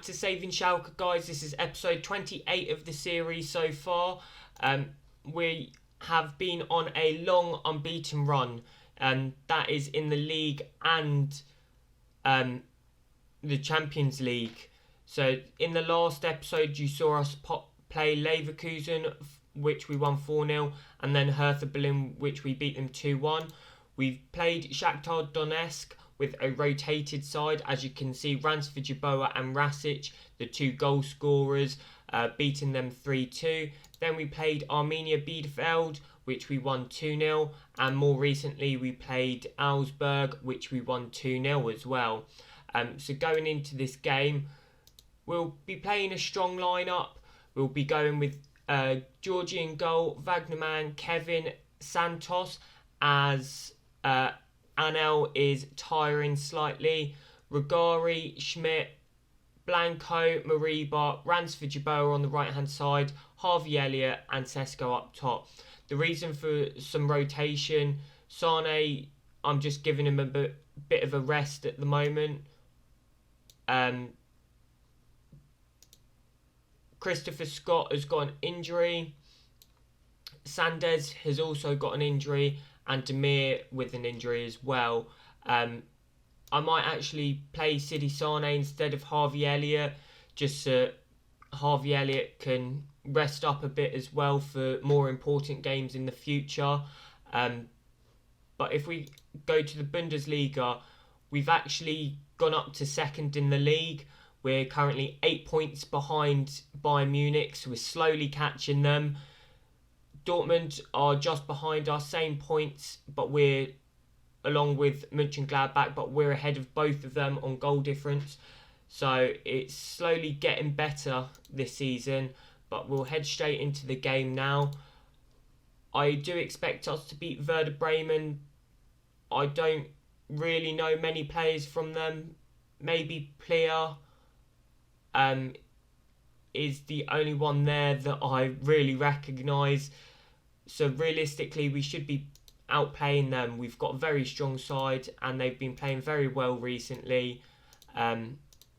back to Saving Schalke, guys. This is episode 28 of the series so far. We have been on a long unbeaten run, and that is in the league and the Champions League. So in the last episode, you saw us play Leverkusen, which we won 4-0, and then Hertha Berlin, which we beat them 2-1. We've played Shakhtar Donetsk with a rotated side. As you can see, Ransford Yeboah and Rasic, the two goal scorers, beating them 3-2. Then we played Arminia Bielefeld, which we won 2-0. And more recently, we played Augsburg, which we won 2-0 as well. So going into this game, we'll be playing a strong lineup. We'll be going with Georgian goal, Wagnerman, Kevin, Santos, as Anel is tiring slightly. Rugari, Schmidt, Blanco, Mariba, Ransford Yeboah on the right hand side, Harvey Elliott and Sesko up top. The reason for some rotation, Sane, I'm just giving him a bit of a rest at the moment. Christopher Scott has got an injury. Sanders has also got an injury, and Demir with an injury as well. I might actually play Sidi Sane instead of Harvey Elliott, just so Harvey Elliott can rest up a bit as well for more important games in the future. But if we go to the Bundesliga, we've actually gone up to second in the league. We're currently 8 points behind Bayern Munich, so we're slowly catching them. Dortmund are just behind us, same points, but we're along with Mönchengladbach, but we're ahead of both of them on goal difference. So it's slowly getting better this season, but we'll head straight into the game now. I do expect us to beat Werder Bremen. I don't really know many players from them. Maybe Plea is the only one there that I really recognise. So realistically, we should be outplaying them. We've got a very strong side and they've been playing very well recently.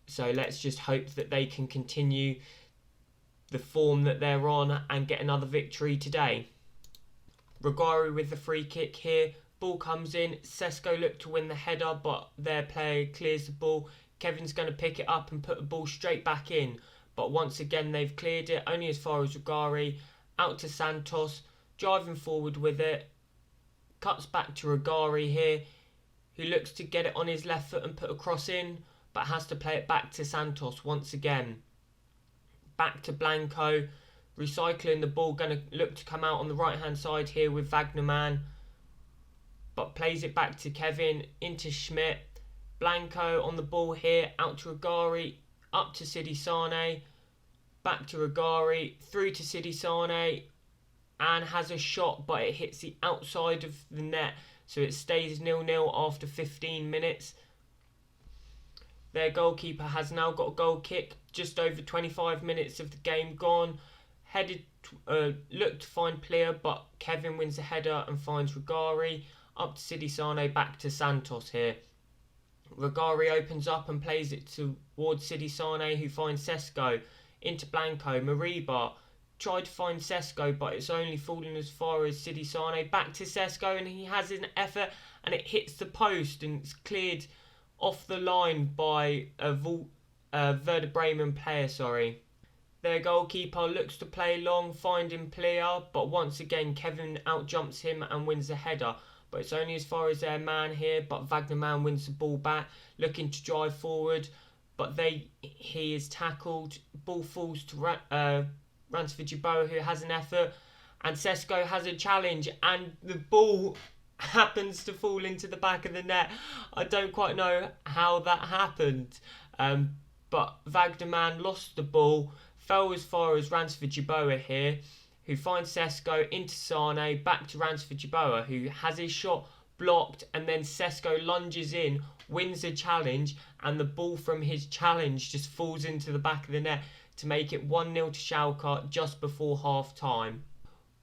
So let's just hope that they can continue the form that they're on and get another victory today. Rugari with the free kick here. Ball comes in. Sesko looked to win the header, but their player clears the ball. Kevin's going to pick it up and put the ball straight back in. But once again, they've cleared it only as far as Rugari. Out to Santos. Driving forward with it. Cuts back to Rugari here, who looks to get it on his left foot and put a cross in, but has to play it back to Santos once again. Back to Blanco. Recycling the ball. Going to look to come out on the right hand side here with Wagnerman. But plays it back to Kevin. Into Schmidt. Blanco on the ball here. Out to Rugari. Up to Sidi Sane. Back to Rugari. Through to Sidi Sane. And has a shot, but it hits the outside of the net. So it stays 0-0 after 15 minutes. Their goalkeeper has now got a goal kick. Just over 25 minutes of the game gone. Looked to find Plea, but Kevin wins the header and finds Rugari. Up to Sidi Sane, back to Santos here. Rugari opens up and plays it towards Sidi Sane, who finds Sesko. Into Blanco. Mariba tried to find Sesko, but it's only fallen as far as Sidi Sane. Back to Sesko, and he has an effort, and it hits the post, and it's cleared off the line by a Werder Bremen player. Their goalkeeper looks to play long, finding Plea, but once again Kevin outjumps him and wins the header. But it's only as far as their man here, but Wagnerman wins the ball back, looking to drive forward, but he is tackled. Ball falls to Ransford Yeboah, who has an effort, and Sesko has a challenge, and the ball happens to fall into the back of the net. I don't quite know how that happened, but Wagnerman lost the ball, fell as far as Ransford Yeboah here, who finds Sesko into Sane, back to Ransford Yeboah, who has his shot blocked, and then Sesko lunges in, wins the challenge, and the ball from his challenge just falls into the back of the net to make it 1-0 to Schalke just before half time.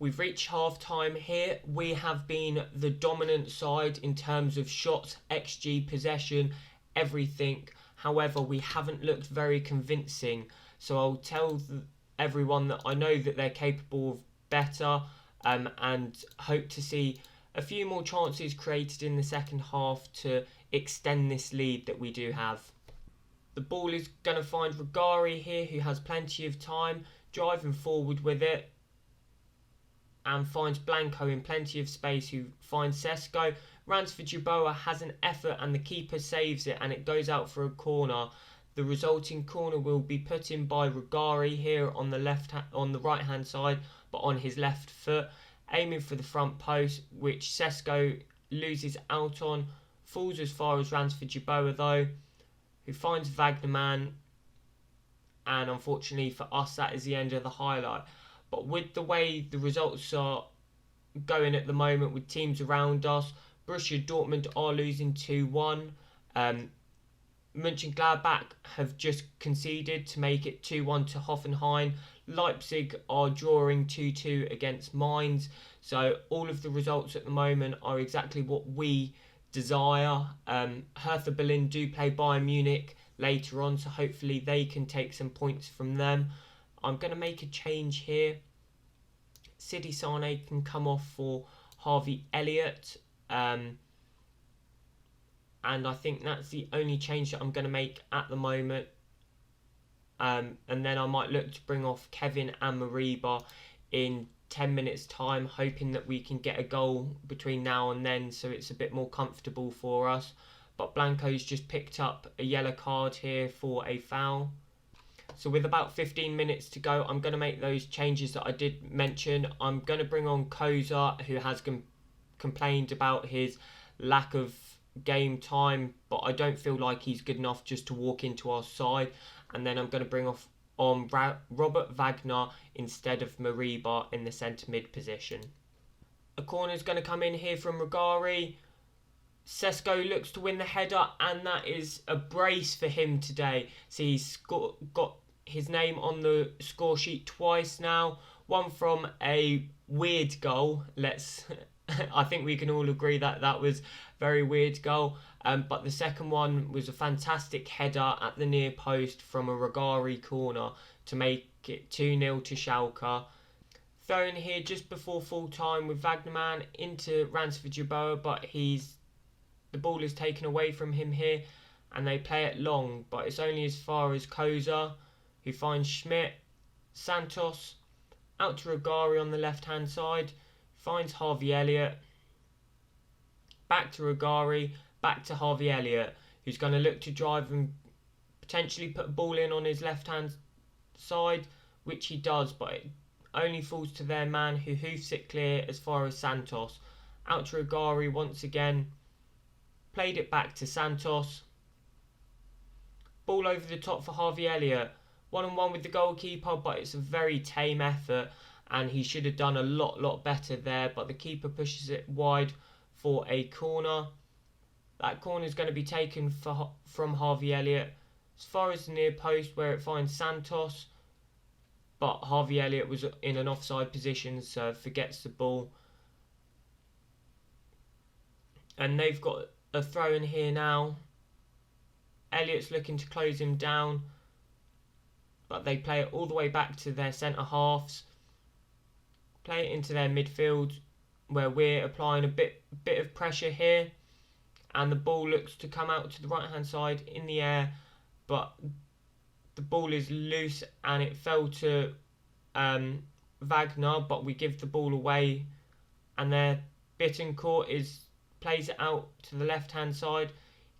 We've reached half time here. We have been the dominant side in terms of shots, XG, possession, everything However, we haven't looked very convincing. So I'll tell everyone that I know that they're capable of better, and hope to see a few more chances created in the second half to extend this lead that we do have. The ball is going to find Regari here, who has plenty of time, driving forward with it, and finds Blanco in plenty of space, who finds Sesko. Ransford Yeboah has an effort and the keeper saves it, and it goes out for a corner. The resulting corner will be put in by Regari here on the right hand side, but on his left foot, aiming for the front post, which Sesko loses out on. Falls as far as Ransford Yeboah though, who finds Wagnerman, and unfortunately for us that is the end of the highlight. But with the way the results are going at the moment with teams around us, Borussia Dortmund are losing 2-1. Mönchengladbach have just conceded to make it 2-1 to Hoffenheim. Leipzig are drawing 2-2 against Mainz. So all of the results at the moment are exactly what we desire. Hertha Berlin do play Bayern Munich later on, so hopefully they can take some points from them. I'm going to make a change here. Sidi Sane can come off for Harvey Elliott. And I think that's the only change that I'm going to make at the moment. And then I might look to bring off Kevin and Mariba in 10 minutes time, hoping that we can get a goal between now and then so it's a bit more comfortable for us. But Blanco's just picked up a yellow card here for a foul. So with about 15 minutes to go, I'm going to make those changes that I did mention. I'm going to bring on Koza, who has complained about his lack of game time, but I don't feel like he's good enough just to walk into our side. And then I'm going to bring on Robert Wagner instead of Mariba in the centre mid position. A corner is going to come in here from Regari. Sesko looks to win the header, and that is a brace for him today. So he's got his name on the score sheet twice now. One from a weird goal. I think we can all agree that that was a very weird goal. But the second one was a fantastic header at the near post from a Regari corner to make it 2-0 to Schalke. Thrown here just before full time with Wagnerman into Ransford Yeboah, but the ball is taken away from him here and they play it long, but it's only as far as Koza, who finds Schmidt. Santos out to Regari on the left hand side, finds Harvey Elliott, back to Regari, back to Harvey Elliott, who's going to look to drive and potentially put a ball in on his left hand side, which he does, but it only falls to their man, who hoofs it clear as far as Santos. Out to Regari once again, played it back to Santos, ball over the top for Harvey Elliott, 1-on-1 with the goalkeeper, but it's a very tame effort and he should have done a lot better there, but the keeper pushes it wide for a corner. That corner is going to be taken from Harvey Elliott as far as the near post, where it finds Santos, but Harvey Elliott was in an offside position, so forgets the ball. And they've got a throw in here now. Elliott's looking to close him down, but they play it all the way back to their centre halves. Play it into their midfield, where we're applying a bit of pressure here, and the ball looks to come out to the right hand side in the air, but the ball is loose and it fell to Wagner, but we give the ball away, and there Bittencourt plays it out to the left hand side.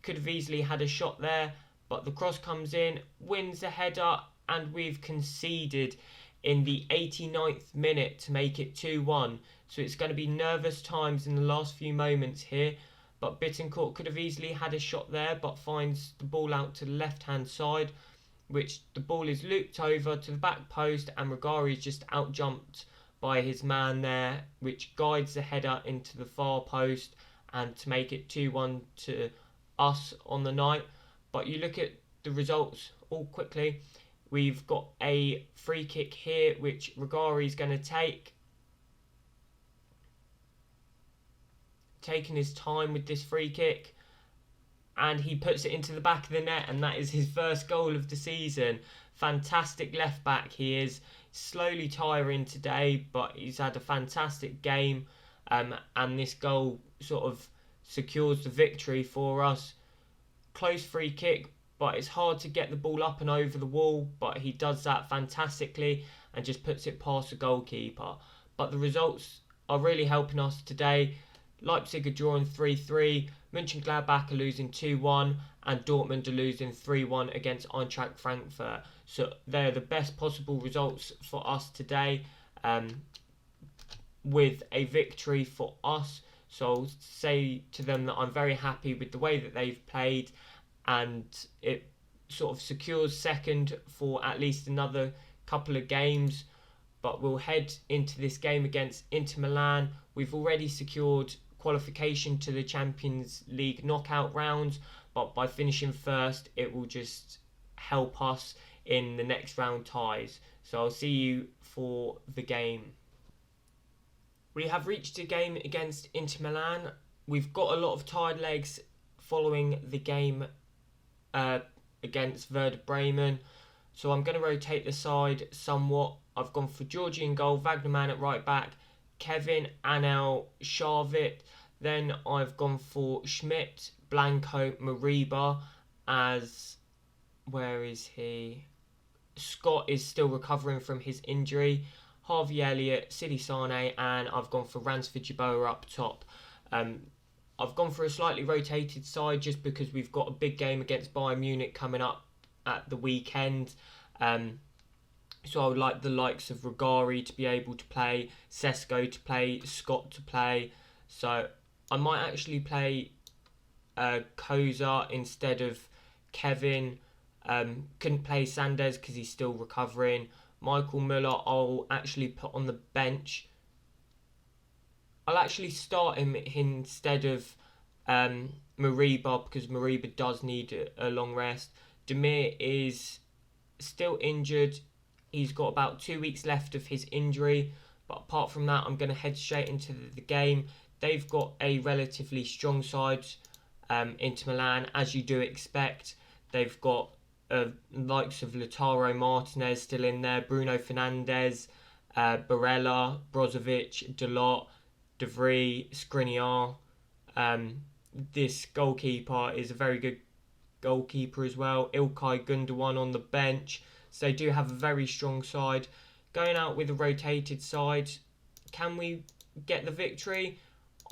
Could have easily had a shot there, but the cross comes in, wins the header, and we've conceded in the 89th minute to make it 2-1. So it's going to be nervous times in the last few moments here, but Bittencourt could have easily had a shot there, but finds the ball out to the left hand side, which the ball is looped over to the back post, and Regari is just out jumped by his man there, which guides the header into the far post, and to make it 2-1 to us on the night. But you look at the results all quickly. We've got a free kick here, which Regari is going to take. Taking his time with this free kick. and he puts it into the back of the net, and that is his first goal of the season. Fantastic left back he is. Slowly tiring today, but he's had a fantastic game, and this goal sort of secures the victory for us. Close free kick, but it's hard to get the ball up and over the wall, but he does that fantastically and just puts it past the goalkeeper. But the results are really helping us today. Leipzig are drawing 3-3, Mönchengladbach are losing 2-1, and Dortmund are losing 3-1 against Eintracht Frankfurt. So they're the best possible results for us today, with a victory for us. So I'll say to them that I'm very happy with the way that they've played, and it sort of secures second for at least another couple of games. But we'll head into this game against Inter Milan. We've already secured qualification to the Champions League knockout rounds, but by finishing first, it will just help us in the next round ties. So I'll see you for the game. We have reached a game against Inter Milan. We've got a lot of tired legs following the game against Werder Bremen. So I'm going to rotate the side somewhat. I've gone for Georgie in goal, Wagnerman at right back, Kevin, Anel, Sharvit. Then I've gone for Schmidt, Blanco, Mariba as... where is he? Scott is still recovering from his injury. Harvey Elliott, Sidi Sane, and I've gone for Ransford Yeboah up top. I've gone for a slightly rotated side just because we've got a big game against Bayern Munich coming up at the weekend. So I would like the likes of Regari to be able to play, Sesko to play, Scott to play. So I might actually play Koza instead of Kevin. Couldn't play Sanders because he's still recovering. Michael Müller I'll actually put on the bench. I'll actually start him instead of Mariba because Mariba does need a long rest. Demir is still injured. He's got about 2 weeks left of his injury. But apart from that, I'm going to head straight into the game. They've got a relatively strong side, Inter Milan, as you do expect. They've got likes of Lautaro Martinez still in there, Bruno Fernandes, Barella, Brozovic, Dalot, De Vries, Skriniar. This goalkeeper is a very good goalkeeper as well. Ilkay Gundogan on the bench. So they do have a very strong side. Going out with a rotated side, can we get the victory?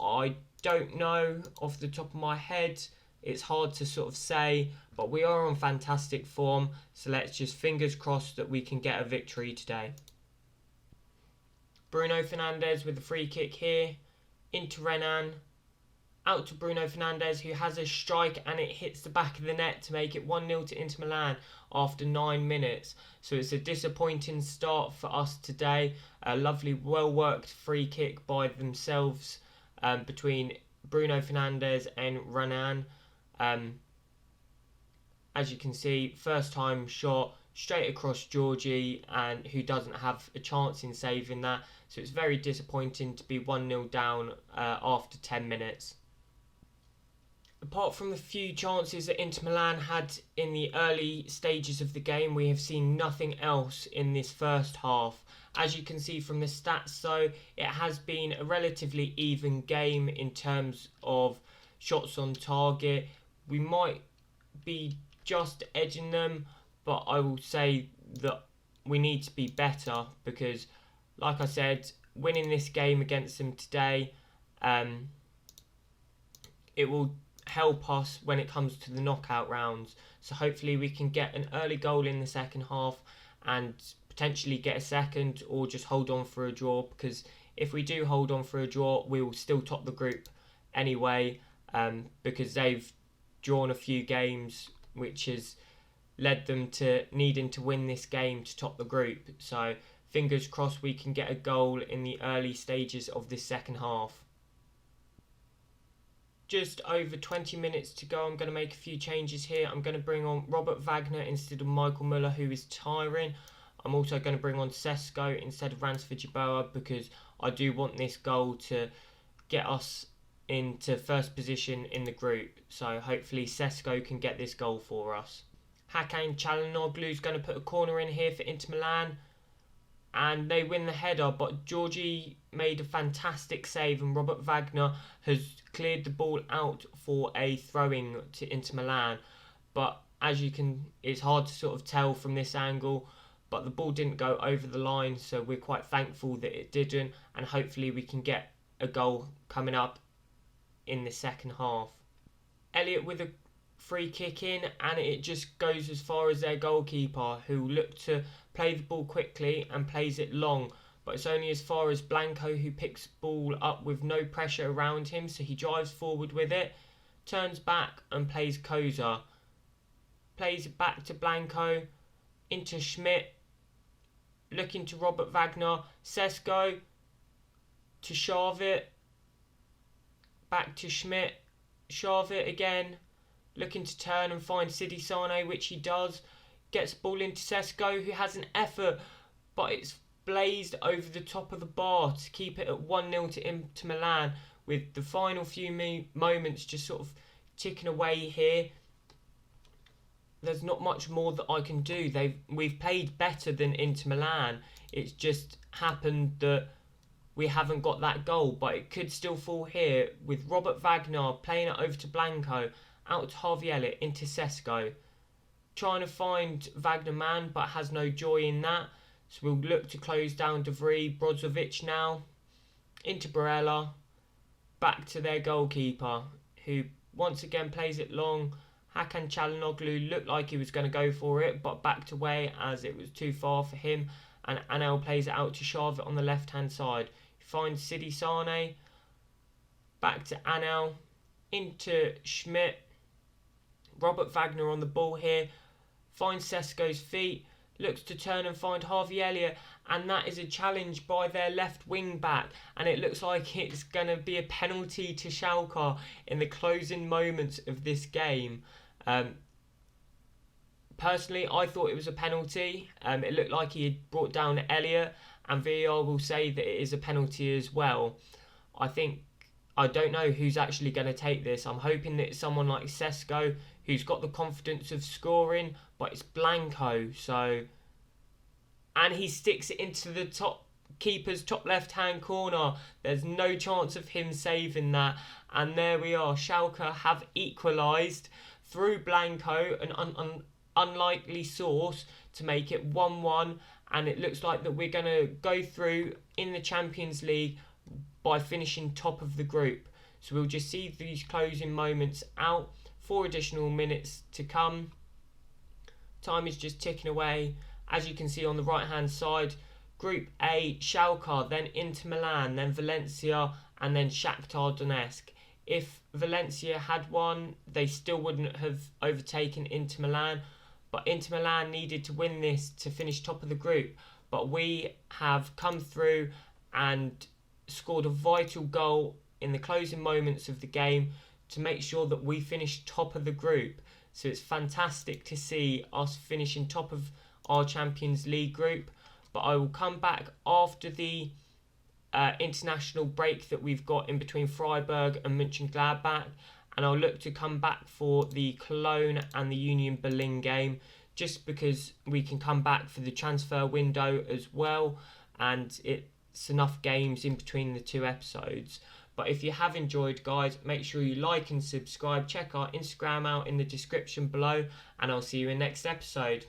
I don't know off the top of my head. It's hard to sort of say, but we are on fantastic form. So let's just fingers crossed that we can get a victory today. Bruno Fernandes with the free kick here. Into Renan. Out to Bruno Fernandes, who has a strike, and it hits the back of the net to make it 1-0 to Inter Milan after 9 minutes. So it's a disappointing start for us today. A lovely, well-worked free kick by themselves between Bruno Fernandes and Renan. As you can see, first time shot straight across Georgie, and who doesn't have a chance in saving that. So it's very disappointing to be 1-0 down after 10 minutes. Apart from the few chances that Inter Milan had in the early stages of the game, we have seen nothing else in this first half. As you can see from the stats though, it has been a relatively even game in terms of shots on target. We might be just edging them, but I will say that we need to be better because, like I said, winning this game against them today, it will help us when it comes to the knockout rounds. So hopefully we can get an early goal in the second half and potentially get a second, or just hold on for a draw, because if we do hold on for a draw, we will still top the group anyway, because they've drawn a few games, which has led them to needing to win this game to top the group. So fingers crossed we can get a goal in the early stages of this second half. Just over 20 minutes to go. I'm going to make a few changes here. I'm going to bring on Robert Wagner instead of Michael Müller, who is tiring. I'm also going to bring on Sesko instead of Ransford Yeboah, because I do want this goal to get us into first position in the group. So hopefully Sesko can get this goal for us. Hakan Çalhanoğlu's going to put a corner in here for Inter Milan, and they win the header, but Georgie made a fantastic save and Robert Wagner has cleared the ball out for a throw-in to Inter Milan. But as you can, it's hard to sort of tell from this angle, but the ball didn't go over the line, so we're quite thankful that it didn't, and hopefully we can get a goal coming up in the second half. Elliott with a free kick in, and it just goes as far as their goalkeeper, who looked to play the ball quickly and plays it long, but it's only as far as Blanco, who picks the ball up with no pressure around him, so he drives forward with it, turns back and plays Koza. Plays it back to Blanco, into Schmidt, looking to Robert Wagner, Sesko to Sharvit, back to Schmidt, Sharvit again, looking to turn and find Sidi Sane, which he does, gets the ball into Sesko, who has an effort, but it's blazed over the top of the bar to keep it at 1-0 to Inter Milan, with the final few moments just sort of ticking away here. There's not much more that I can do. We've played better than Inter Milan. It's just happened that we haven't got that goal, but it could still fall here with Robert Wagner playing it over to Blanco, out to Harvey Elliott, into Sesko. Trying to find Wagner man, but has no joy in that. So we'll look to close down De Vrij, Brozovic now, into Barella, back to their goalkeeper, who once again plays it long. Hakan Çalhanoğlu looked like he was going to go for it, but backed away as it was too far for him. And Anel plays it out to Sharvit on the left-hand side. He finds Sidi Sane, back to Anel, into Schmidt. Robert Wagner on the ball here, finds Sesko's feet, looks to turn and find Harvey Elliott, and that is a challenge by their left wing back, and it looks like it's going to be a penalty to Schalke in the closing moments of this game. Personally, I thought it was a penalty. It looked like he had brought down Elliott, and VAR will say that it is a penalty as well. I don't know who's actually going to take this. I'm hoping that it's someone like Sesko, who's got the confidence of scoring, but it's Blanco, so... And he sticks it into the keeper's top left-hand corner. There's no chance of him saving that. And there we are. Schalke have equalised through Blanco, an unlikely source, to make it 1-1. And it looks like that we're going to go through in the Champions League by finishing top of the group. So we'll just see these closing moments out. 4 additional minutes to come. Time is just ticking away. As you can see on the right hand side, Group A, Schalke, then Inter Milan, then Valencia, and then Shakhtar Donetsk. If Valencia had won, they still wouldn't have overtaken Inter Milan, but Inter Milan needed to win this to finish top of the group. But we have come through and scored a vital goal in the closing moments of the game to make sure that we finish top of the group. So it's fantastic to see us finishing top of our Champions League group. But I will come back after the international break that we've got in between Freiburg and Mönchengladbach, and I'll look to come back for the Cologne and the Union Berlin game, just because we can come back for the transfer window as well, and it's enough games in between the 2 episodes. But if you have enjoyed, guys, make sure you like and subscribe. Check our Instagram out in the description below, and I'll see you in the next episode.